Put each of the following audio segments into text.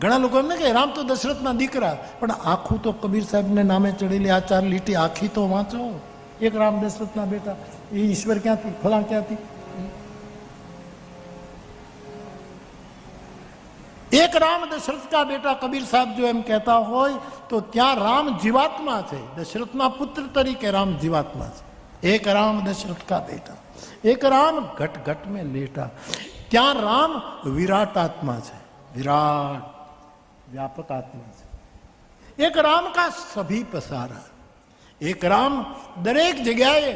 ઘણા લોકો એમ ને કે રામ તો દશરથના દીકરા, પણ આખું તો કબીર સાહેબને નામે ચડેલી આ 4 લીટી આખી તો વાંચો. એક રામ દશરથના બેટા, એ ઈશ્વર ક્યાંથી, ફલાં ક્યાંથી? એક રામ દશરથ કા બેટા કબીર સાહેબ જો એમ કહેતા હોય તો ત્યાં રામ જીવાત્મા છે. દશરથના પુત્ર તરીકે રામ જીવાત્મા છે. એક રામ દશરથ કા બેટા, એક રામ ઘટ ઘટ में लेटा. ત્યાં રામ વિરાટ આત્મા છે, વિરાટ વ્યાપક આત્મા છે. એક રામ કા સભી પસારા, એક રામ દરેક જગ્યાએ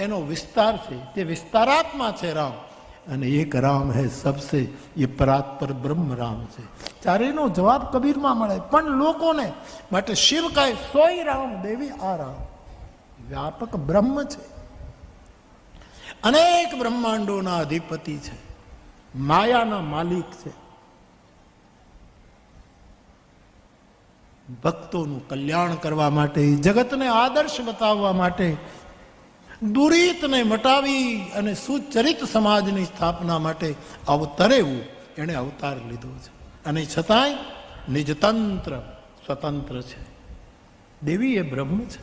એનો વિસ્તાર છે, તે વિસ્તારાત્મા છે રામ. અને એક રામ હૈ સબસે, એ પરાત્પર બ્રહ્મ રામ છે. ચારેયનો જવાબ કબીરમાં મળે. પણ લોકોને માટે શિવ કહે સોય રામ, દેવી આ રામ. વ્યાપક બ્રહ્મ છે, અનેક બ્રહ્માંડોના અધિપતિ છે, માયાના માલિક છે, ભક્તોનું કલ્યાણ કરવા માટે, જગતને આદર્શ બતાવવા માટે, દુરીતને મટાવી અને સુચરિત સમાજની સ્થાપના માટે અવતરેવું એણે અવતાર લીધો છે. અને છતાંય નિજતંત્ર સ્વતંત્ર છે. દેવી એ બ્રહ્મ છે.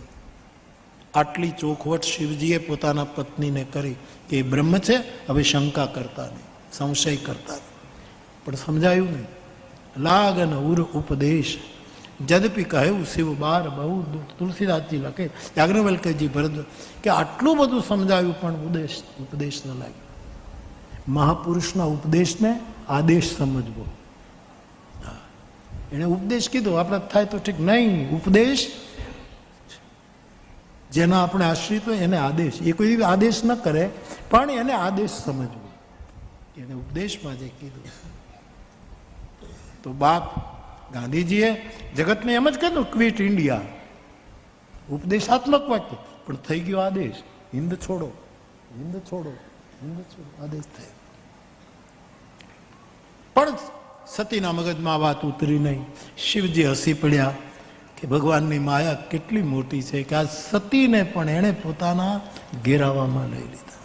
આટલી ચોખવટ શિવજીએ પોતાના પત્નીને કરી કે એ બ્રહ્મ છે. હવે શંકા કરતા નહીં, સંશય કરતા નહીં. પણ સમજાયું નહીં. લાગન ઉર ઉપદેશ જદપી કહ્યું શિવ બાર બહુ. તુલસીદાસજી લખે, યાજ્ઞવલ્ક્યજી ભરત કે આટલું બધું સમજાયું પણ ઉપદેશ ન લાગ્યો. મહાપુરુષના ઉપદેશને આદેશ સમજવો. એને ઉપદેશ કીધો, આપણે થાય તો ઠીક, નહીં. ઉપદેશ જેના આપણે આશ્રિત હોય એને આદેશ. એ કોઈ આદેશ ન કરે પણ એને આદેશ સમજવો. એને ઉપદેશમાં જે કીધું. તો બાપ ગાંધીજીએ જગતને એમ જ કીધું ક્વિટ ઇન્ડિયા, ઉપદેશાત્મક વાક્ય, પણ થઈ ગયો આદેશ. હિન્દ છોડો, હિન્દ છોડો, હિન્દ છોડો, આદેશ થયો. પણ સતીના મગજમાં વાત ઉતરી નહીં. શિવજી હસી પડ્યા કે ભગવાનની માયા કેટલી મોટી છે કે આ સતીને પણ એણે પોતાના ઘેરાવામાં લઈ લીધા.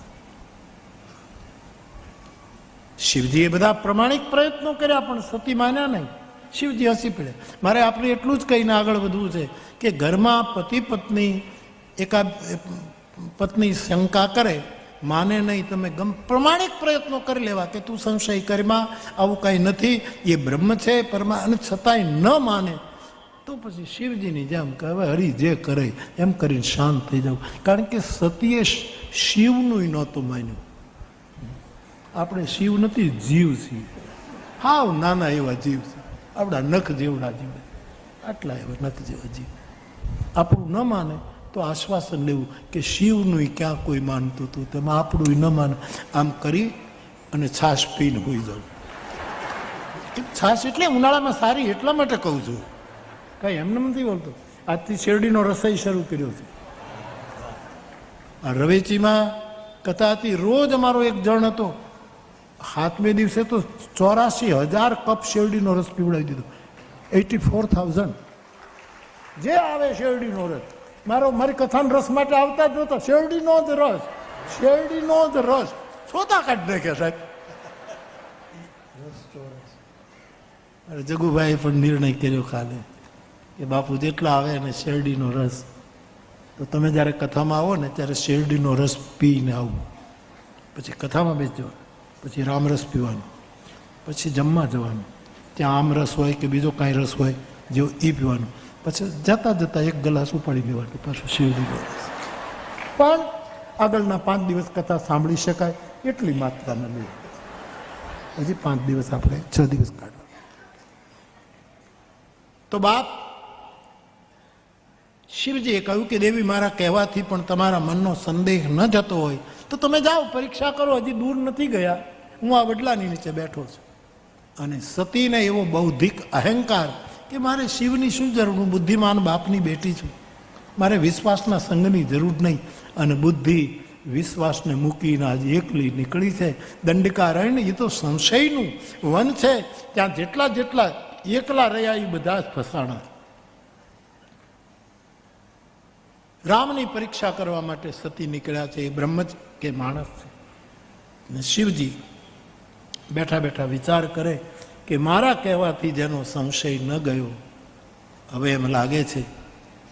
શિવજીએ બધા પ્રમાણિક પ્રયત્નો કર્યા પણ સતી માન્યા નહીં. શિવજી હસી પડ્યા. મારે આપણે એટલું જ કહીને આગળ વધવું છે કે ઘરમાં પતિ પત્ની એકાદ પત્ની શંકા કરે, માને નહીં, તમે પ્રમાણિક પ્રયત્નો કરી લેવા કે તું સંશય કરીમાં આવું કાંઈ નથી, એ બ્રહ્મ છે પરમા, અને છતાંય ન માને તો પછી શિવજીની જેમ કે હવે હરી જે કરે એમ કરીને શાંત થઈ જાવ. કારણ કે સતીએ શિવનું નહોતું માન્યું. આપણે શિવ નથી, જીવ છીએ. હાવ નાના એવા જીવ છે, આપણા નખ જેવડા જીવ, આટલા એવા નખ જેવા જીવ. આપણું ન માને તો આશ્વાસન લેવું કે શિવનું ક્યાં કોઈ માનતું હતું, તેમાં આપણું ન માને. આમ કરી અને છાશ પીને હોઈ જવું. છાશ એટલે ઉનાળામાં સારી, એટલા માટે કહું છું, કઈ એમને નથી બોલતો. આજથી શેરડીનો રસોઈ શરૂ કર્યો છે. આ રવેચીમાં કથા હતી, રોજ અમારો એક જણ હતો, 7મે દિવસે તો 84,000 કપ શેરડીનો રસ પીવડાવી દીધો. 84,000 જે આવે શેરડીનો રસ. મારી કથાના રસ માટે આવતા જ નહોતા. શેરડીનો જ રસ, શેરડીનો જ રસ. છોતા કાઢી નાખ્યા સાહેબ. અરે જગુભાઈ પણ નિર્ણય કર્યો કાલે કે બાપુ જેટલા આવે અને શેરડીનો રસ, તો તમે જ્યારે કથામાં આવો ને ત્યારે શેરડીનો રસ પીને આવવું. પછી કથામાં બેસજો, પછી રામરસ પીવાનો, પછી જમવા જવાનું. ત્યાં આમ રસ હોય કે બીજો કાંઈ રસ હોય જેવો એ પીવાનું. પછી જતા જતા એક ગ્લાસ ઉપાડી લેવાનું પાછું શિવજીનો રસ. પણ આગળના 5 દિવસ કથા સાંભળી શકાય એટલી માત્રામાં લે. હજી 5 દિવસ આપણે 6 દિવસ કાઢવા. તો બાપ શિવજીએ કહ્યું કે દેવી, મારા કહેવાથી પણ તમારા મનનો સંદેહ ન જતો હોય તો તમે જાઓ, પરીક્ષા કરો. હજી દૂર નથી ગયા, હું આ વડલાની નીચે બેઠો છું. અને સતીને એવો બૌદ્ધિક અહંકાર કે મારે શિવની શું જરૂર, હું બુદ્ધિમાન બાપની બેટી છું, મારે વિશ્વાસના સંઘની જરૂર નહીં. અને બુદ્ધિ વિશ્વાસને મૂકીને આજે એકલી નીકળી છે. દંડકારણ્ય એ તો સંશયનું વન છે. ત્યાં જેટલા જેટલા એકલા રહ્યા એ બધા જ ફસાણા. રામની પરીક્ષા કરવા માટે સતી નીકળ્યા છે. એ બ્રહ્મ જ કે માણસ છે. અને શિવજી બેઠા બેઠા વિચાર કરે કે મારા કહેવાથી જેનો સંશય ન ગયો, હવે એમ લાગે છે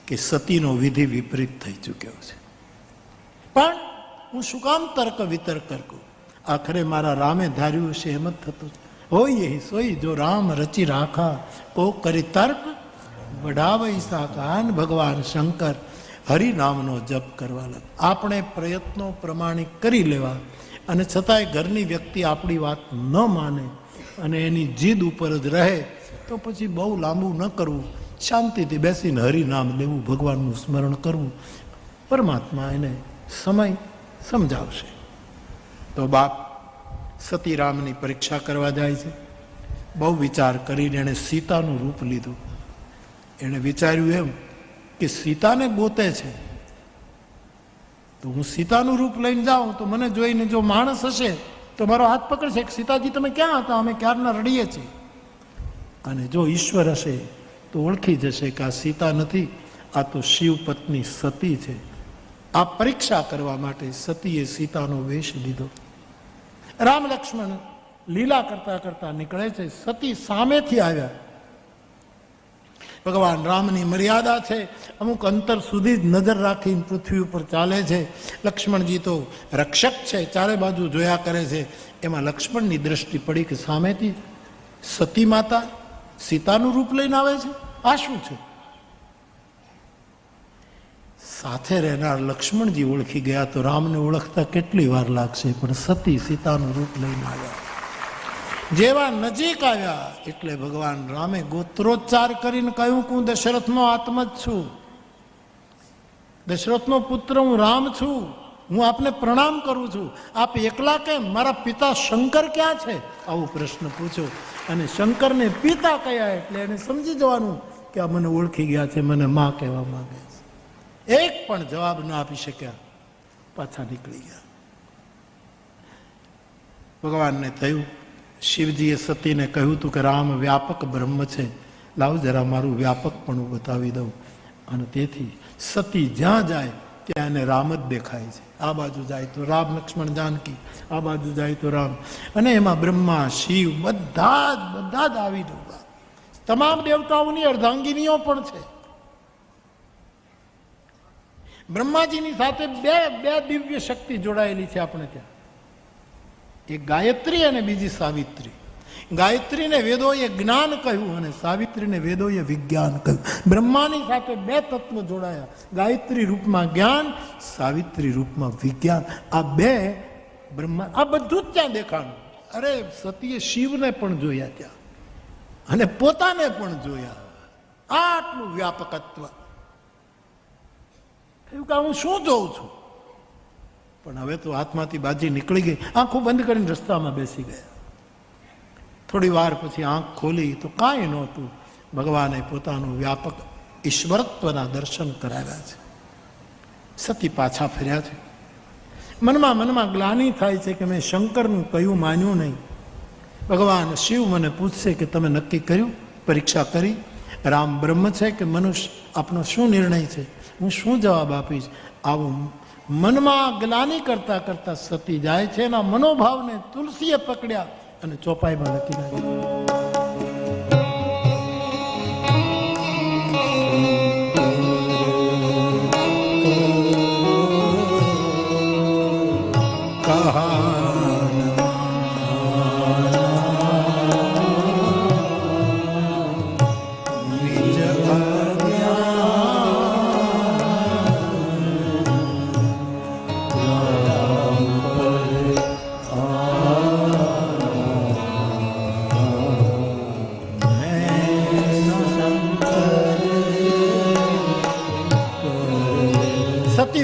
કે સતીનો વિધિ વિપરીત થઈ ચૂક્યો છે. પણ હું શું કામ તર્ક વિતર્ક કરું? આખરે મારા રામે ધાર્યું છે એમ જ થતું હોય. સોઈ જો રામ રચી રાખા કો કરી તર્ક વઢાવઈ સાકાન. ભગવાન શંકર હરિનામનો જપ કરવા લાગે. આપણે પ્રયત્નો પ્રમાણિક કરી લેવા અને છતાંય ઘરની વ્યક્તિ આપણી વાત ન માને અને એની જીદ ઉપર જ રહે તો પછી બહુ લાંબુ ન કરવું, શાંતિથી બેસીને હરિનામ લેવું, ભગવાનનું સ્મરણ કરવું. પરમાત્મા એને સમય સમજાવશે. તો બાપ સતીરામની પરીક્ષા કરવા જાય છે. બહુ વિચાર કરીને એણે સીતાનું રૂપ લીધું. એણે વિચાર્યું એમ કે સીતાને ગોતે છે તો હું સીતાનું રૂપ લઈને જાઉં તો મને જોઈને જો માણસ હશે તો મારો હાથ પકડશે કે સીતાજી તમે ક્યાં હતા, અમે ક્યારના રડીએ છીએ. અને જો ઈશ્વર હશે તો ઓળખી જશે કે આ સીતા નથી, આ તો શિવ પત્ની સતી છે. આ પરીક્ષા કરવા માટે સતીએ સીતાનો વેશ લીધો. રામ લક્ષ્મણ લીલા કરતા કરતા નીકળે છે. સતી સામેથી આવ્યા. ભગવાન રામની મર્યાદા છે, અમુક અંતર સુધી જ નજર રાખીને પૃથ્વી ઉપર ચાલે છે. લક્ષ્મણજી તો રક્ષક છે, ચારે બાજુ જોયા કરે છે. એમાં લક્ષ્મણની દ્રષ્ટિ પડી કે સામેથી સતી માતા સીતાનું રૂપ લઈને આવે છે. આ શું છે? સાથે રહેનાર લક્ષ્મણજી ઓળખી ગયા તો રામને ઓળખતા કેટલી વાર લાગશે, પણ સતી સીતાનું રૂપ લઈને આવ્યા. જેવા નજીક આવ્યા એટલે ભગવાન રામે ગોત્રોચ્ચાર કરીને કહ્યું કે હું દશરથનો આત્મા જ છું, દશરથનો પુત્ર હું રામ છું, હું આપને પ્રણામ કરું છું. આપ એકલા કેમ? મારા પિતા શંકર ક્યાં છે? આવો પ્રશ્ન પૂછ્યો. અને શંકરને પિતા કયા એટલે એને સમજી જવાનું કે આ મને ઓળખી ગયા છે, મને માં કહેવા માંગે છે. એક પણ જવાબ ના આપી શક્યા, પાછા નીકળી ગયા. ભગવાનને થયું, શિવજીએ સતીને કહ્યું હતું કે રામ વ્યાપક બ્રહ્મ છે, લાવ જરા મારું વ્યાપક પણ બતાવી દઉં. અને તેથી સતી જ્યાં જાય ત્યાં એને રામ જ દેખાય છે. આ બાજુ જાય તો રામ, લક્ષ્મણ, જાનકી, આ બાજુ જાય તો રામ. અને એમાં બ્રહ્મા, શિવ બધા જ આવી જવા. તમામ દેવતાઓની અર્ધાંગીનીઓ પણ છે. બ્રહ્માજીની સાથે બે દિવ્ય શક્તિ જોડાયેલી છે આપણે ત્યાં, એક ગાયત્રી અને બીજી સાવિત્રી. ગાયત્રીને વેદોએ જ્ઞાન કહ્યું અને સાવિત્રીને વેદોએ વિજ્ઞાન કહ્યું. બ્રહ્માની સાથે બે તત્વ જોડાયા, ગાયત્રી રૂપમાં જ્ઞાન, સાવિત્રી રૂપમાં વિજ્ઞાન. આ બે બ્રહ્મા, આ બધું જ ત્યાં દેખાણું. અરે સતીએ શિવને પણ જોયા ત્યાં અને પોતાને પણ જોયા. આટલું વ્યાપકત્વ. એવું કે હું શું જોઉં છું? પણ હવે તો હાથમાંથી બાજી નીકળી ગઈ. આંખો બંધ કરીને રસ્તામાં બેસી ગયા. થોડી વાર પછી આંખ ખોલી તો કાંઈ નહોતું. ભગવાને પોતાનું વ્યાપક ઈશ્વરત્વના દર્શન કરાવ્યા છે. સતી પાછા ફર્યા છે. મનમાં ગ્લાનિ થાય છે કે મેં શંકરનું કયું માન્યું નહીં. ભગવાન શિવ મને પૂછશે કે તમે નક્કી કર્યું, પરીક્ષા કરી, રામ બ્રહ્મ છે કે મનુષ્ય, આપનો શું નિર્ણય છે? હું શું જવાબ આપીશ? આવું મનમાં ગ્લાનિ કરતા કરતા સતી જાય છે. એના મનોભાવને તુલસીએ પકડ્યા અને ચોપાઈમાં લખી નાખ્યું.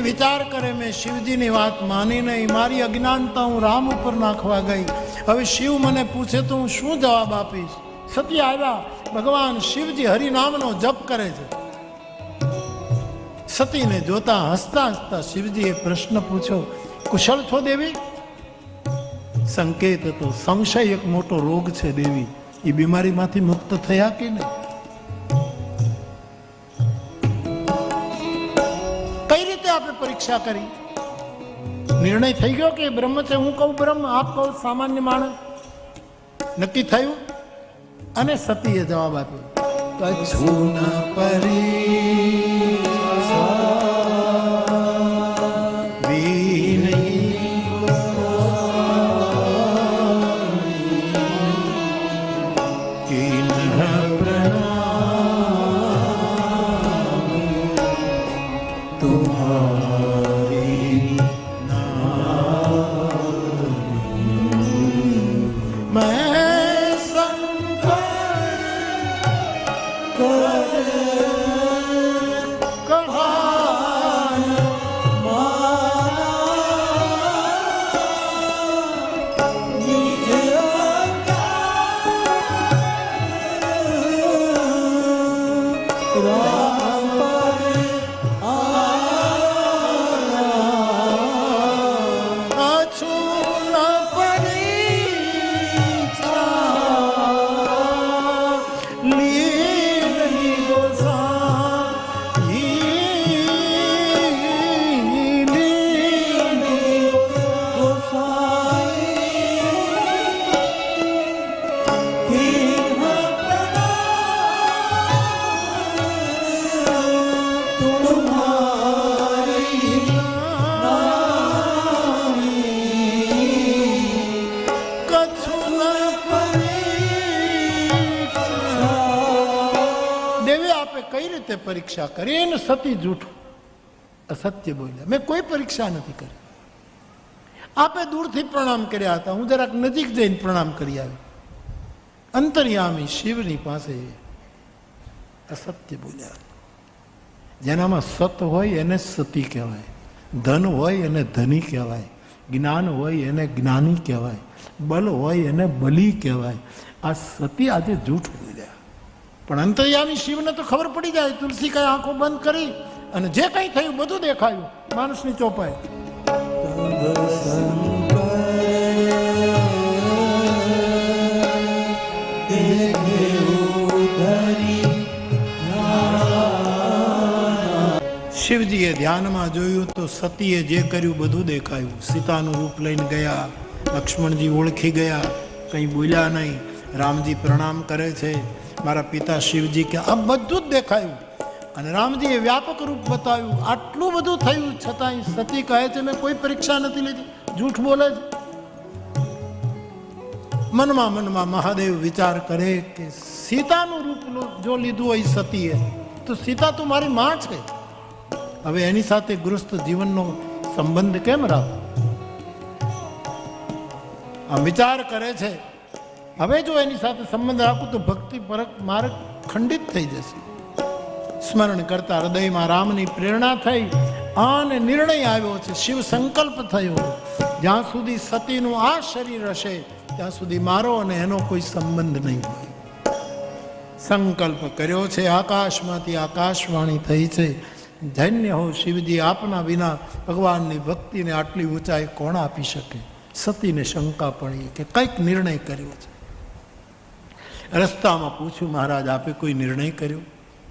વિચાર કરે, મેં શિવજીની વાત માની નહીં, મારી અજ્ઞાનતા હું રામ ઉપર નાખવા ગઈ. હવે શિવ મને પૂછે તો હું શું જવાબ આપીશ? સતી આવ્યા. ભગવાન શિવજી હરિનામનો જપ કરે છે. સતીને જોતા હસતા હસતા શિવજીએ પ્રશ્ન પૂછ્યો, કુશળ છો દેવી? સંકેત હતો, સંશય એક મોટો રોગ છે દેવી, એ બીમારીમાંથી મુક્ત થયા કે નહીં? કઈ રીતે આપણે પરીક્ષા કરી? નિર્ણય થઈ ગયો કે બ્રહ્મ છે? હું કહું બ્રહ્મ, આપ કહો સામાન્ય માણસ. નક્કી થયું? અને સતીએ જવાબ આપ્યો, કછું ન પરીક્ષા કરીને સતી જૂઠું અસત્ય બોલ્યા. મેં કોઈ પરીક્ષા નથી કરી. આપે દૂરથી પ્રણામ કર્યા હતા, હું જરાક નજીક જઈને પ્રણામ કરી આવી. અંતર્યામી શિવની પાસે અસત્ય બોલ્યા. જેનામાં સત હોય એને સતી કહેવાય, ધન હોય એને ધની કહેવાય, જ્ઞાન હોય એને જ્ઞાની કહેવાય, બલ હોય એને બલી કહેવાય. આ સતી આજે જૂઠ બોલ્યા. પણ અંતર્યામી શિવને તો ખબર પડી જાય. તુલસી કઈ આંખો બંધ કરી અને જે કઈ થયું બધું દેખાયું માણસની ચોપાઈ. શિવજીએ ધ્યાનમાં જોયું તો સતીએ જે કર્યું બધું દેખાયું. સીતાનું રૂપ લઈને ગયા, લક્ષ્મણજી ઓળખી ગયા, કંઈ બોલ્યા નહીં. રામજી પ્રણામ કરે છે, મારા પિતા શિવજી કે આ બધું જ દેખાયું. અને રામજીએ વ્યાપક રૂપ બતાવ્યું. આટલું બધું થયું છતાંય સતી કહે છે મેં કોઈ પરીક્ષા નથી લીધી, જૂઠ બોલે છે. મનમાં મનમાં મહાદેવ વિચાર કરે કે સીતાનું રૂપ જો લીધું હોય સતીએ તો સીતા તો મારી માં છે. હવે એની સાથે ગૃહસ્થ જીવનનો સંબંધ કેમ રાખો? આમ વિચાર કરે છે. હવે જો એની સાથે સંબંધ રાખું તો ભક્તિ પરક માર્ગ ખંડિત થઈ જશે. સ્મરણ કરતા હૃદયમાં રામની પ્રેરણા થઈ અને નિર્ણય આવ્યો છે, શિવ સંકલ્પ થયો, જ્યાં સુધી સતીનું આ શરીર હશે ત્યાં સુધી મારો અને એનો કોઈ સંબંધ નહીં હોય. સંકલ્પ કર્યો છે. આકાશમાંથી આકાશવાણી થઈ છે, ધન્ય હો શિવજી, આપના વિના ભગવાનની ભક્તિને આટલી ઊંચાઈ કોણ આપી શકે? સતીને શંકા પડી કે કંઈક નિર્ણય કર્યો છે. રસ્તામાં પૂછ્યું, મહારાજ આપે કોઈ નિર્ણય કર્યો,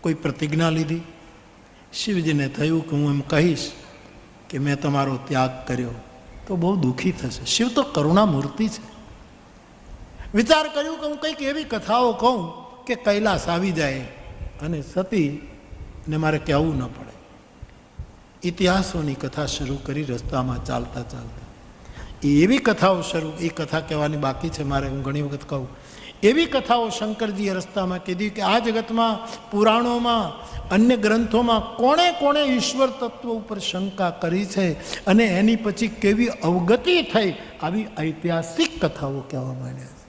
કોઈ પ્રતિજ્ઞા લીધી? શિવજીને થયું કે હું એમ કહીશ કે મેં તમારો ત્યાગ કર્યો તો બહુ દુઃખી થશે. શિવ તો કરુણા મૂર્તિ છે. વિચાર કર્યું કે હું કંઈક એવી કથાઓ કહું કે કૈલાસ આવી જાય અને સતીને મારે કહેવું ન પડે. ઇતિહાસોની કથા શરૂ કરી. રસ્તામાં ચાલતા ચાલતા એવી કથાઓ શરૂ, એ કથા કહેવાની બાકી છે મારે, હું ઘણી વખત કહું. એવી કથાઓ શંકરજીએ રસ્તામાં કીધી કે આ જગતમાં, પુરાણોમાં, અન્ય ગ્રંથોમાં કોણે કોણે ઈશ્વર તત્વ ઉપર શંકા કરી છે અને એની પછી કેવી અવગતિ થઈ, આવી ઐતિહાસિક કથાઓ કહેવા માંડ્યા છે.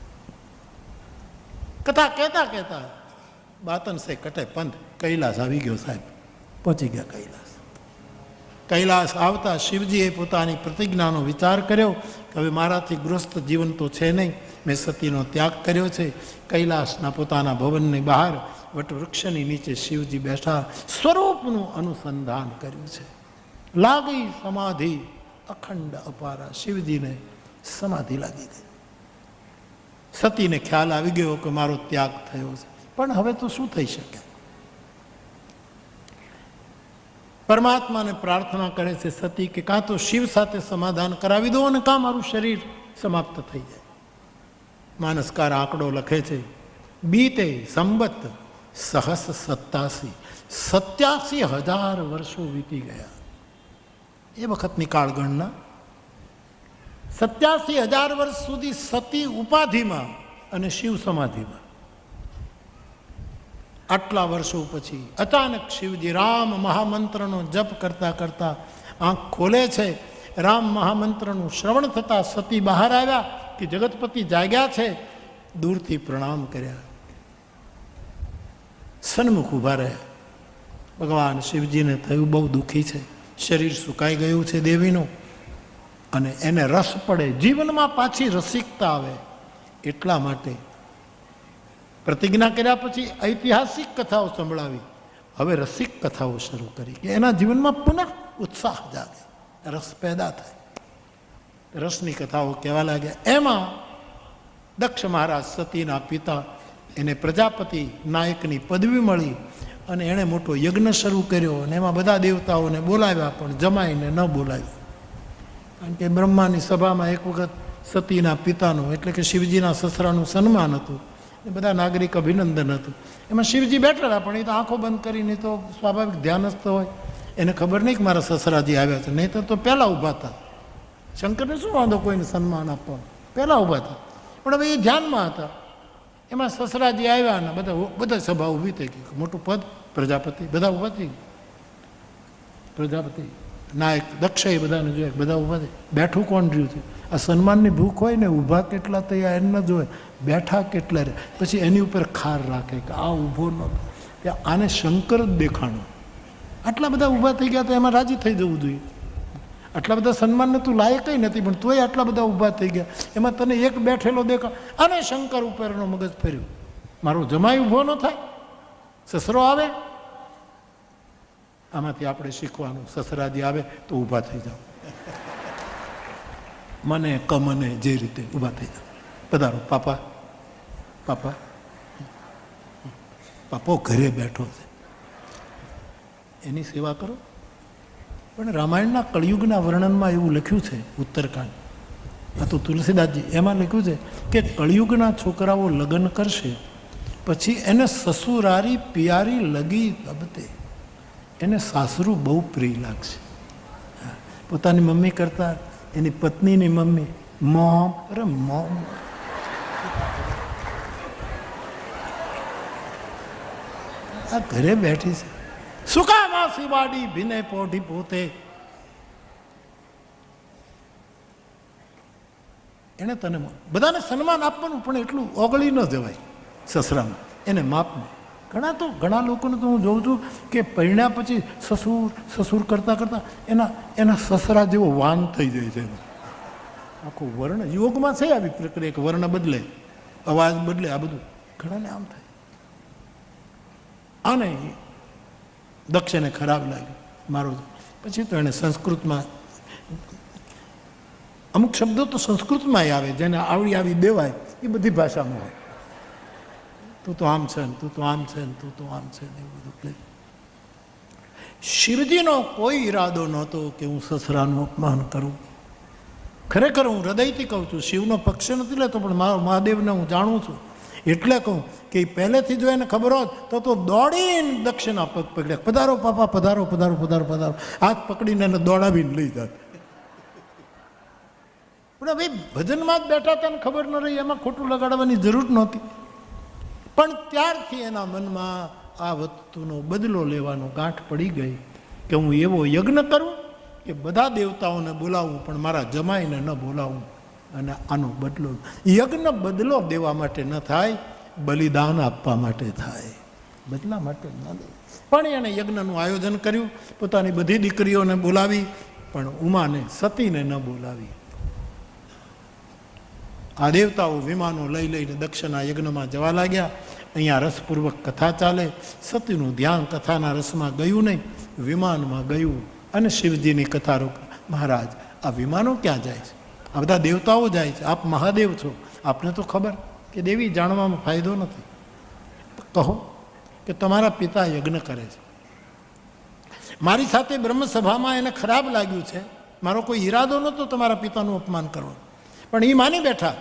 કથા કહેતા કહેતા બાતન સે કટે પંથ, કૈલાસ આવી ગયો સાહેબ, પહોંચી ગયા કૈલાસ. કૈલાસ આવતા શિવજીએ પોતાની પ્રતિજ્ઞાનો વિચાર કર્યો કે હવે મારાથી ગૃહસ્થ જીવન તો છે નહીં, મેં સતીનો ત્યાગ કર્યો છે. કૈલાસના પોતાના ભવનની બહાર વટવૃક્ષની નીચે શિવજી બેઠા સ્વરૂપનું અનુસંધાન કર્યું છે. લાગી સમાધિ અખંડ અપારા. શિવજીને સમાધિ લાગી ગઈ. સતીને ખ્યાલ આવી ગયો કે મારો ત્યાગ થયો છે, પણ હવે તો શું થઈ શકે? પરમાત્માને પ્રાર્થના કરે છે સતી કે કાં તો શિવ સાથે સમાધાન કરાવી દો અને કાં મારું શરીર સમાપ્ત થઈ જાય. માનસકાર આંકડો લખે છે બીતે સંબત સહસ 87,000 વર્ષો વીતી ગયા. એ વખતની કાળગણના 87,000 વર્ષ સુધી સતી ઉપાધિમાં અને શિવ સમાધિમાં. આટલા વર્ષો પછી અચાનક શિવજી રામ મહામંત્રનો જપ કરતા કરતા આંખ ખોલે છે. રામ મહામંત્રનું શ્રવણ થતા સતી બહાર આવ્યા કે જગતપતિ જાગ્યા છે. દૂરથી પ્રણામ કર્યા, સન્મુખ ઉભા રહ્યા. ભગવાન શિવજીને થયું બહુ દુઃખી છે, શરીર સુકાઈ ગયું છે દેવીનું, અને એને રસ પડે, જીવનમાં પાછી રસિકતા આવે એટલા માટે પ્રતિજ્ઞા કર્યા પછી ઐતિહાસિક કથાઓ સંભળાવી. હવે રસિક કથાઓ શરૂ કરી કે એના જીવનમાં પુનઃ ઉત્સાહ જાગે, રસ પેદા થાય. રસની કથાઓ કહેવા લાગ્યા. એમાં દક્ષ મહારાજ સતીના પિતા, એને પ્રજાપતિ નાયકની પદવી મળી અને એણે મોટો યજ્ઞ શરૂ કર્યો અને એમાં બધા દેવતાઓને બોલાવ્યા, પણ જમાઈને ન બોલાવ્યા. કારણ કે બ્રહ્માની સભામાં એક વખત સતીના પિતાનું એટલે કે શિવજીના સસરાનું સન્માન હતું, એ બધા નાગરિક અભિનંદન હતું. એમાં શિવજી બેઠા હતા, પણ એ તો આંખો બંધ કરીને તો સ્વાભાવિક ધ્યાનસ્થ હોય, એને ખબર નહીં કે મારા સસરાજી આવ્યા છે. નહીં તો પહેલાં ઊભા હતા. શંકરને શું વાંધો કોઈને સન્માન આપવાનું, પહેલાં ઊભા હતા. પણ હવે એ ધ્યાનમાં હતા. એમાં સસરાજી આવ્યા ને બધા સભા ઊભી થઈ ગઈ. મોટું પદ પ્રજાપતિ, બધા ઊભા થઈ ગયા. પ્રજાપતિ નાયક દક્ષ એ બધાને જોયા, બધા ઊભા થઈ. બેઠું કોણ રહ્યું છે? આ સન્માનની ભૂખ હોય ને, ઊભા કેટલા થયા એને ન જોવે, બેઠા કેટલા રહે. પછી એની ઉપર ખાર રાખે કે આ ઊભો નહોતો, કે આને શંકર જ દેખાણો. આટલા બધા ઊભા થઈ ગયા તો એમાં રાજી થઈ જવું જોઈએ. આટલા બધા સન્માનને તું લાયકઈ નથી, પણ તોય આટલા બધા ઊભા થઈ ગયા. એમાં તને એક બેઠેલો દેખા, અને શંકર ઉપરનો મગજ ફેર્યો. મારો જમાઈ ઊભો ન થાય, સસરો આવે. આમાંથી આપણે શીખવાનું, સસરાજી આવે તો ઊભા થઈ જાઓ, મને કમને જે રીતે ઊભા થઈ જાઓ. પધારો પાપા, પાપા, પાપો ઘરે બેઠો છે, એની સેવા કરો. પણ રામાયણના કળિયુગના વર્ણનમાં એવું લખ્યું છે, ઉત્તરકાંડ, આ તો તુલસીદાસજી, એમાં લખ્યું છે કે કળિયુગના છોકરાઓ લગ્ન કરશે પછી એને સસુરારી પિયારી લગી તબતે, એને સાસરું બહુ પ્રિય લાગશે. પોતાની મમ્મી કરતાં એની પત્નીની મમ્મી મોમ, અરે મોમ, આ ઘરે બેઠી છે, સુકામાં સિવાડી ભીને પોઢી પોતે. એને તને બધાને સન્માન આપવાનું, પણ એટલું ઓગળી ન જવાય સસરામાં, એને માપને. ઘણા લોકોને તો હું જોઉં છું કે પરિણ્યા પછી સસુર કરતાં કરતાં એના સસરા જેવો વાન થઈ જાય છે. આખો વર્ણ યોગમાં છે આવી પ્રક્રિયા કે વર્ણ બદલે, અવાજ બદલે, આ બધું ઘણાને આમ થાય. આને દક્ષને ખરાબ લાગ્યું મારો. પછી તો એને સંસ્કૃતમાં અમુક શબ્દો તો સંસ્કૃતમાં આવે, જેને આવી દેવાય એ બધી ભાષામાં હોય. તું તો આમ છે ને, તું તો આમ છે ને, તું તો આમ છે ને, એવું બધું. શિવજીનો કોઈ ઈરાદો નહોતો કે હું સસરાનું અપમાન કરું. ખરેખર હું હૃદયથી કહું છું, શિવનો પક્ષ નથી લેતો, પણ મારા મહાદેવને હું જાણું છું એટલે કહું કે પહેલેથી જો એને ખબર હોત તો દોડીને દક્ષિણા પગ પકડ્યા, પધારો પાપા, પધારો પધારો પધારો પધારો, હાથ પકડીને એને દોડાવીને લઈ જાત. પણ હવે ભજનમાં જ બેઠા હતા ને ખબર ન રહી, એમાં ખોટું લગાડવાની જરૂર નહોતી. પણ ત્યારથી એના મનમાં આ વસ્તુનો બદલો લેવાનો ગાંઠ પડી ગઈ કે હું એવો યજ્ઞ કરું કે બધા દેવતાઓને બોલાવું પણ મારા જમાઈને ન બોલાવું. અને આનો બદલો, યજ્ઞ બદલો દેવા માટે ન થાય, બલિદાન આપવા માટે થાય, બદલા માટે ન દે. પણ એણે યજ્ઞનું આયોજન કર્યું, પોતાની બધી દીકરીઓને બોલાવી, પણ ઉમાને સતીને ન બોલાવી. આ દેવતાઓ વિમાનો લઈ લઈને દક્ષના યજ્ઞમાં જવા લાગ્યા. અહીંયા રસપૂર્વક કથા ચાલે, સતીનું ધ્યાન કથાના રસમાં ગયું નહીં, વિમાનમાં ગયું. અને શિવજીની કથા રોક, મહારાજ આ વિમાનો ક્યાં જાય છે? આ બધા દેવતાઓ જાય છે, આપ મહાદેવ છો, આપને તો ખબર કે દેવી જાણવામાં ફાયદો નથી. કહો કે તમારા પિતા યજ્ઞ કરે છે, મારી સાથે બ્રહ્મસભામાં એને ખરાબ લાગ્યું છે, મારો કોઈ ઈરાદો નહોતો તમારા પિતાનું અપમાન કરવાનો, પણ એ માની બેઠા,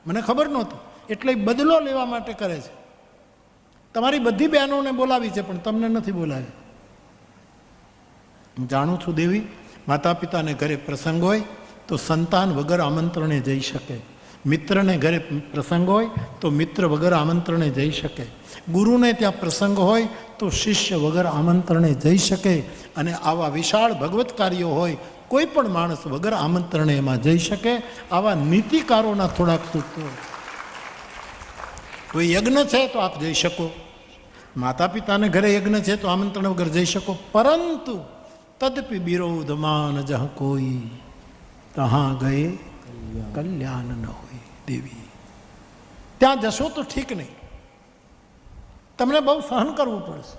મને ખબર નહોતું. એટલે બદલો લેવા માટે કરે છે. તમારી બધી બહેનોને બોલાવી છે પણ તમને નથી બોલાવી. હું જાણું છું દેવી, માતા પિતાને ઘરે પ્રસંગ હોય તો સંતાન વગર આમંત્રણે જઈ શકે, મિત્રને ઘરે પ્રસંગ હોય તો મિત્ર વગર આમંત્રણે જઈ શકે, ગુરુને ત્યાં પ્રસંગ હોય તો શિષ્ય વગર આમંત્રણે જઈ શકે, અને આવા વિશાળ ભગવત કાર્યો હોય કોઈ પણ માણસ વગર આમંત્રણે એમાં જઈ શકે. આવા નીતિકારોના થોડાક સૂત્રો. કોઈ યજ્ઞ છે તો આપ જઈ શકો, માતા પિતાને ઘરે યજ્ઞ છે તો આમંત્રણ વગર જઈ શકો, પરંતુ તદપી બિરોધમાન જહ કોઈ તહાં ગયે કલ્યાણ ન હોય. દેવી ત્યાં જશો તો ઠીક નહીં, તમને બહુ સહન કરવું પડશે.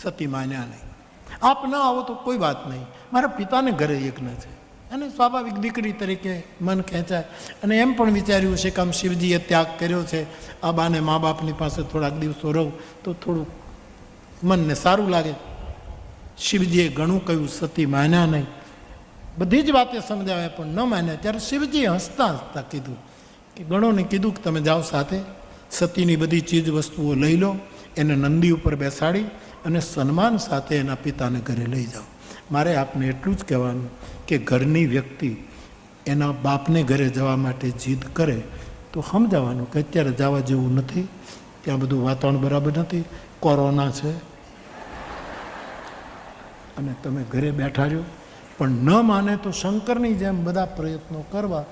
સતી માન્યા નહીં. આપ ના આવો તો કોઈ વાત નહીં, મારા પિતાને ઘરે યજ્ઞ છે, અને સ્વાભાવિક દીકરી તરીકે મન ખેંચાય, અને એમ પણ વિચાર્યું છે કે આમ શિવજીએ ત્યાગ કર્યો છે, આ બાને મા બાપની પાસે થોડાક દિવસો રહું તો થોડુંક મનને સારું લાગે. શિવજીએ ઘણું કહ્યું, સતી માન્યા નહીં. બધી જ વાતે સમજાવ્યા પણ ન માન્યા. ત્યારે શિવજીએ હસતા હસતા કીધું કે ગણોને કીધું કે તમે જાઓ સાથે, સતીની બધી ચીજ વસ્તુઓ લઈ લો, એને નંદી ઉપર બેસાડી અને સન્માન સાથે એના પિતાને ઘરે લઈ જાઓ. મારે આપને એટલું જ કહેવાનું કે ઘરની વ્યક્તિ એના બાપને ઘરે જવા માટે જીદ કરે તો સમજાવવાનું કે અત્યારે જવા જેવું નથી, ત્યાં બધું વાતાવરણ બરાબર નથી, કોરોના છે, અને તમે ઘરે બેઠા રહ્યો. પણ ન માને તો શંકરની જેમ બધા પ્રયત્નો કરવા,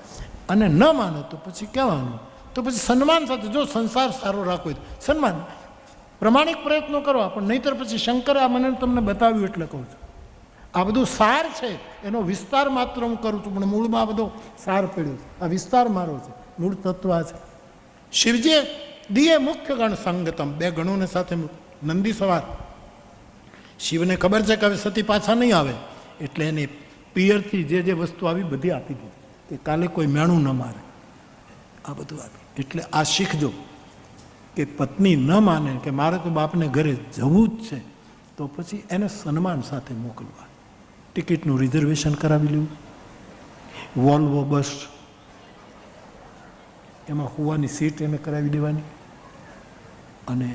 અને ન માને તો પછી કહેવાનું, તો પછી સન્માન સાથે, જો સંસાર સારો રાખવો સન્માન, પ્રમાણિક પ્રયત્નો કરવા, પણ નહીંતર પછી શંકરે આ મને તમને બતાવ્યું એટલે કહું છું. આ બધું સાર છે, એનો વિસ્તાર માત્ર હું કરું છું, પણ મૂળમાં બધો સાર પડ્યો છે. આ વિસ્તાર મારો છે, મૂળ તત્વ આ છે. શિવજીએ દિયે મુખ્ય ગણ સંગતમ, બે ગણોને સાથે નંદી સવાર. શિવને ખબર છે કે હવે સતી પાછા નહીં આવે, એટલે એને પિયરથી જે વસ્તુ આવી બધી આપી દીધી કે કાલે કોઈ મેણું ન મારે, આ બધું આપી. એટલે આ શીખજો કે પત્ની ન માને કે મારે તો બાપને ઘરે જવું જ છે, તો પછી એને સન્માન સાથે મોકલવા. ટિકિટનું રિઝર્વેશન કરાવી લેવું, વોલ્વો બસ એમાં હોવાની સીટ એને કરાવી દેવાની, અને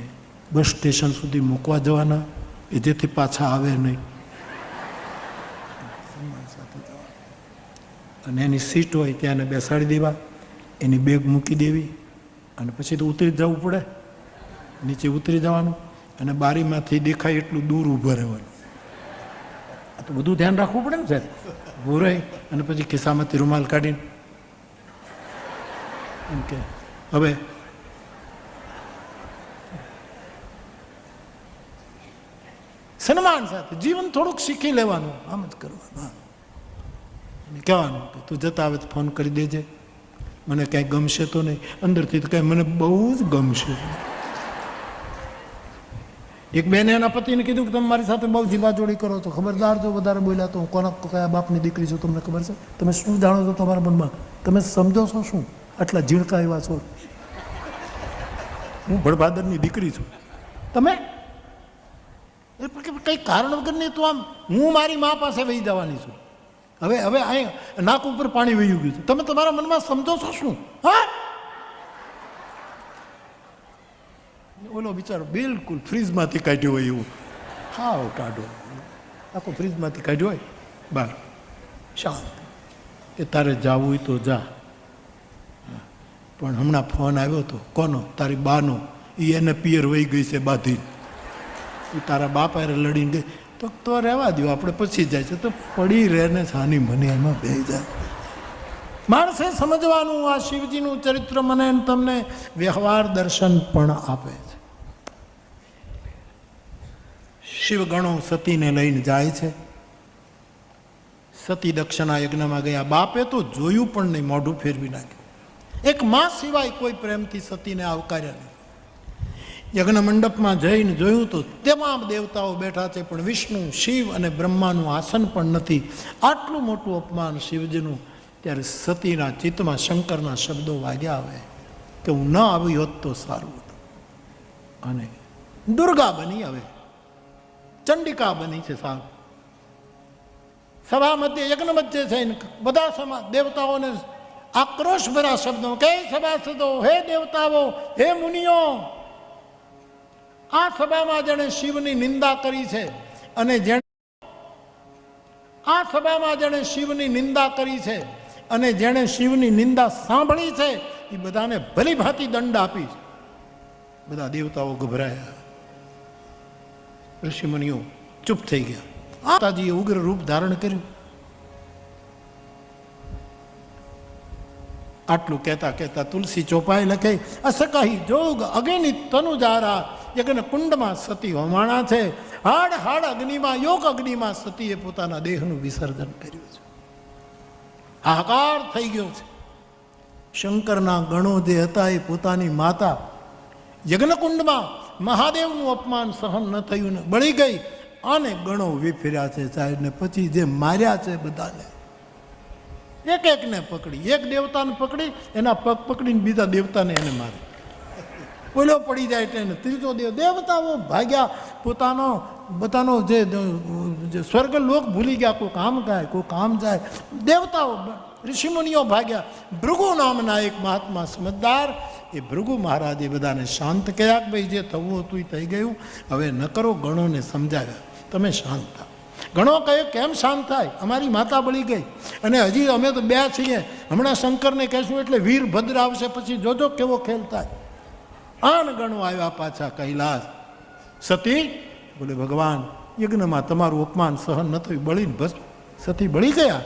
બસ સ્ટેશન સુધી મૂકવા જવાના, એ જેથી પાછા આવે નહીં. અને એની સીટ હોય ત્યાં એને બેસાડી દેવા, એની બેગ મૂકી દેવી, અને પછી તો ઉતરી જવું પડે, નીચે ઉતરી જવાનું, અને બારીમાંથી દેખાય એટલું દૂર ઊભા રહેવાનું. આ તો બધું ધ્યાન રાખવું પડે ને સાહેબ. ઊભું રહી અને પછી ખિસ્સામાંથી રૂમાલ કાઢીને એમ કે હવે સન્માન સાથે જીવન થોડુંક શીખી લેવાનું, આમ જ કરવાનું. કહેવાનું કે તું જતા આવે તો ફોન કરી દેજે, મને કાંઈ ગમશે તો નહીં, અંદરથી તો કાંઈ મને બહુ જ ગમશે. એક બેને એના પતિને કીધું કે તમે મારી સાથે બહુ જીવાજોડી કરો છો, ખબરદાર જો વધારે બોલ્યા તો હું કોના કયા બાપની દીકરી છું તમને ખબર છે? તમે શું જાણો છો તમારા મનમાં? તમે સમજો છો શું? આટલા ઝીણકા એવા છો, હું ભડભાદરની દીકરી છું. તમે કંઈ કારણ વગર નહીં, તો આમ હું મારી મા પાસે વહી જવાની છું. હવે અહીં નાક ઉપર પાણી વહી ગયું છે, તમે તમારા મનમાં સમજો છો શું? હા, ઓલો બિચારો બિલકુલ ફ્રીજમાંથી કાઢ્યો હોય એવું, હાવ કાઢો, આખો ફ્રીજમાંથી કાઢ્યો હોય બહાર, શાંત કે તારે જાવું હોય તો જા. પણ હમણાં ફોન આવ્યો હતો, કોનો? તારી બાનો, એ એને પિયર વહી ગઈ છે બાધી, એ તારા બાપ હારે લડીને ગઈ, તો રહેવા દો, આપણે પછી જાય છે તો પડી રહે ને છાની મને એમાં બે જાય. માણસે સમજવાનું, આ શિવજીનું ચરિત્ર મને તમને વ્યવહાર દર્શન પણ આપે છે. શિવગણો સતીને લઈને જાય છે. સતી દક્ષના યજ્ઞમાં ગયા, બાપે તો જોયું પણ નહીં, મોઢું ફેરવી નાખ્યું. એક માં સિવાય કોઈ પ્રેમથી સતીને આવકાર્યા નહીં. યજ્ઞ મંડપમાં જઈને જોયું તો તમામ દેવતાઓ બેઠા છે, પણ વિષ્ણુ, શિવ અને બ્રહ્માનું આસન પણ નથી. આટલું મોટું અપમાન શિવજીનું. ત્યારે સતીના ચિત્તમાં શંકરના શબ્દો વાગ્યા આવે કે હું ન આવી હોત તો સારું હતું. અને દુર્ગા બની, હવે ચંડિકા બની છે. સારું, સભા મધ્ય યજ્ઞ મધ્ય છે, બધા દેવતાઓને આક્રોશ ભરા શબ્દો, કે સભાસદો, હે દેવતાઓ, હે મુનિઓ, આ સભામાં જેણે શિવની નિંદા કરી છે અને જેણે આ સભામાં જેણે શિવની નિંદા કરી છે અને જેણે શિવની નિંદા સાંભળી છે એ બધાને ભલી ભાંતિ દંડ આપી છે. બધા દેવતાઓ ગભરાયા, ઋષિમુનિઓ ચૂપ થઈ ગયા. માતાજીએ ઉગ્ર રૂપ ધારણ કર્યું. આટલું કહેતા કહેતા તુલસી ચોપાઈ લખે, અસકહી જોગ અગ્નિ તનુજારા, યજ્ઞ કુંડમાં સતી હોમાણા છે. હાડ હાડ અગ્નિમાં, યોગ અગ્નિમાં સતીએ પોતાના દેહનું વિસર્જન કર્યું છે. હાહાકાર થઈ ગયો છે. શંકરના ગણો જે હતા એ પોતાની માતા યજ્ઞકુંડમાં મહાદેવનું અપમાન સહન ન થયું ને બળી ગઈ અને ગણો વિફર્યા છે સાહેબ ને. પછી જે માર્યા છે બધાને, એક એકને પકડી, એક દેવતાને પકડી એના પગ પકડીને બીજા દેવતાને એને મારે. ઓલો પડી જાય તેને ત્રીજો દેવતાઓ ભાગ્યા, પોતાનો જે સ્વર્ગલોક ભૂલી ગયા. કોઈ કામ ગાય, કોઈ કામ જાય. દેવતાઓ ઋષિમુનિઓ ભાગ્યા. ભૃગુ નામના એક મહાત્મા સમજદાર, એ ભૃગુ મહારાજે બધાને શાંત કર્યા કે ભાઈ જે થવું હતું એ થઈ ગયું, હવે ન કરો. ગણોને સમજાવ્યા, તમે શાંત થાવ. ગણો કહે, કેમ શાંત થાય? અમારી માતા બળી ગઈ અને હજી અમે તો બે છીએ. હમણાં શંકરને કહેશું એટલે વીરભદ્ર આવશે, પછી જોજો કેવો ખેલ થાય. આન ગણો આવ્યા પાછા કૈલાસ. સતી બોલે, ભગવાન યજ્ઞમાં તમારું અપમાન સહન ન થયું, બળીને બસ સતી બળી ગયા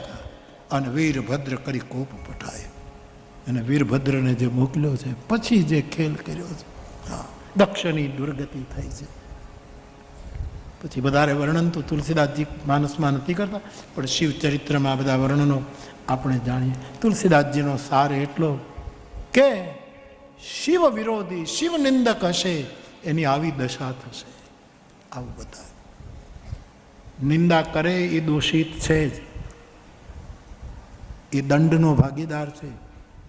અને વીરભદ્ર કરી કોપ પઠાયો અને વીરભદ્રને જે મોકલ્યો છે પછી જે ખેલ કર્યો છે, હા, દક્ષની દુર્ગતિ થઈ છે. પછી વધારે વર્ણન તો તુલસીદાસજી માનસમાં નથી કરતા, પણ શિવ ચરિત્રમાં બધા વર્ણનો આપણે જાણીએ. તુલસીદાસજીનો સાર એટલો કે શિવ વિરોધી, શિવ નિંદક હશે એની આવી દશા થશે. આવું બધા નિંદા કરે એ દોષિત છે જ, એ દંડનો ભાગીદાર છે,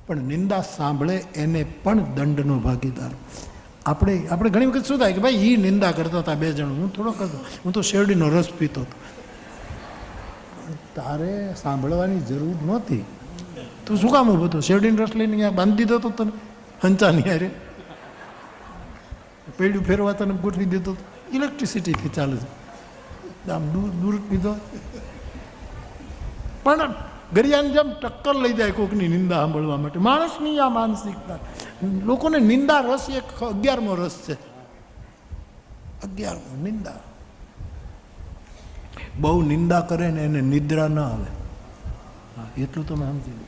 પણ નિંદા સાંભળે એને પણ દંડનો ભાગીદાર. આપણે ઘણી વખત શું થાય કે ભાઈ એ નિંદા કરતા હતા બે જણ, હું થોડો કરતો, હું તો શેરડીનો રસ પીતો હતો. તારે સાંભળવાની જરૂર નહોતી. તું શું કામ ઉભો હતો? શેરડીનો રસ લઈને અહીંયા બાંધી દીધો હતો તને હંચાની હારે, પૈડું ફેરવા તને ગોઠવી દીધો હતો. ઇલેક્ટ્રિસિટીથી ચાલે છે, આમ દૂર પીધો. પણ ગરિયાની જેમ ટક્કર લઈ જાય કોઈકની નિંદા સાંભળવા માટે. માણસની આ માનસિકતા. લોકોને નિંદા રસ એક 11મો રસ છે. 11મો નિંદા. બહુ નિંદા કરે ને એને નિદ્રા ન આવે. એટલું તમે સમજી લો.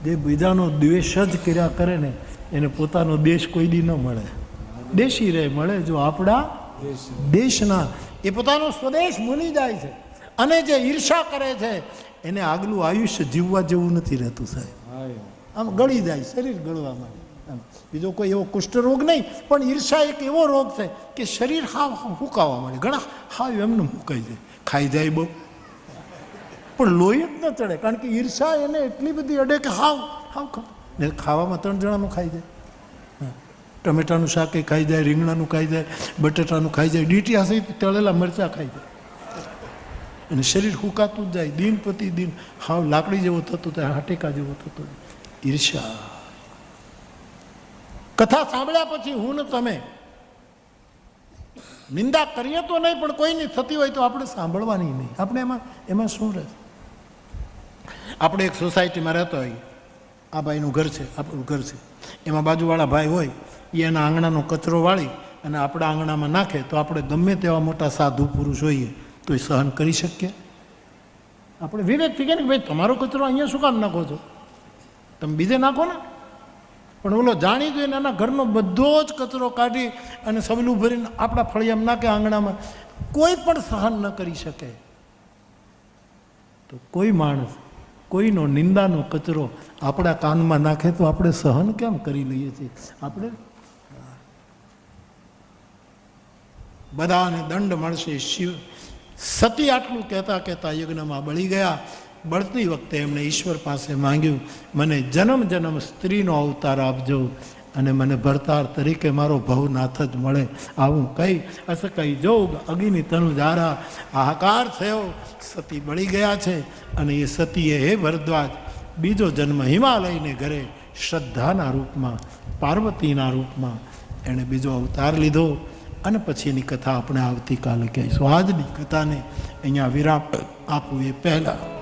જે બીજાનો દ્વેષ જ કર્યા કરે ને એને પોતાનો દેશ કોઈ દી ન મળે. દેશી રહે મળે જો આપણા દેશના. એ પોતાનો સ્વદેશ ભૂલી જાય છે. અને જે ઈર્ષા કરે છે એને આગલું આયુષ્ય જીવવા જેવું નથી રહેતું સાહેબ. આમ ગળી જાય, શરીર ગળવા માંડે. બીજો કોઈ એવો કુષ્ઠરોગ નહીં, પણ ઈર્ષા એક એવો રોગ છે કે શરીર હાવ હુકાવા માંડે. ઘણા હાવ એમને મુકાઈ જાય, ખાઈ જાય બહુ, પણ લોહી જ ન ચડે. કારણ કે ઈર્ષા એને એટલી બધી અડે કે હાવ ને ખાવામાં 3 જણાનું ખાઈ જાય. ટમેટાનું શાક ખાઈ જાય, રીંગણાનું ખાઈ જાય, બટેટાનું ખાઈ જાય, ડીટીયા સહિત તળેલા મરચાં ખાઈ જાય. અને શરીર હુકાતું જ જાય, દિન પ્રતિ દિન હાવ લાકડી જેવો થતો જાય, હાટેકા જેવો થતો જાય. ઈર્ષા. કથા સાંભળ્યા પછી હું ને તમે નિંદા કરીએ તો નહીં, પણ કોઈની થતી હોય તો આપણે સાંભળવાની નહીં. આપણે એમાં શું રહે? આપણે એક સોસાયટીમાં રહેતા હોઈએ, આ ભાઈનું ઘર છે, આપણું ઘર છે, એમાં બાજુવાળા ભાઈ હોય એ એના આંગણાનો કચરો વાળી અને આપણા આંગણામાં નાખે તો આપણે ગમે તેવા મોટા સાધુ પુરુષ હોઈએ તો એ સહન કરી શકીએ? આપણે વિવેકથી કહે ને ભાઈ તમારો કચરો અહીંયા શું કામ નાખો છો, તમે બીજે નાખો ને. પણ ઓલો જાણી જોઈને એના ઘરનો બધો જ કચરો કાઢી અને સબલું ભરીને આપણા ફળિયામાં નાખે આંગણામાં, કોઈ પણ સહન ન કરી શકે. તો કોઈ માણસ કોઈનો નિંદાનો કચરો આપણા કાનમાં નાખે તો આપણે સહન કેમ કરી લઈએ છીએ? આપણે બધાને દંડ મળશે. શિવ સતી આટલું કહેતા કહેતા યજ્ઞમાં બળી ગયા. બળતી વખતે એમણે ઈશ્વર પાસે માંગ્યું, મને જન્મ જન્મ સ્ત્રીનો અવતાર આપજો અને મને ભરતાર તરીકે મારો ભવનાથ જ મળે. આવું કહી અસકઈ જોગ અગ્નિ તનુજારા હાહાકાર થયો. સતી બળી ગયા છે અને એ સતીએ હે ભરદ્વાજ બીજો જન્મ હિમાલયને ઘરે શ્રદ્ધાના રૂપમાં, પાર્વતીના રૂપમાં એણે બીજો અવતાર લીધો. અને પછી એની કથા આપણે આવતીકાલે કહીશું. આજની કથાને અહીંયા વિરામ આપવું એ પહેલાં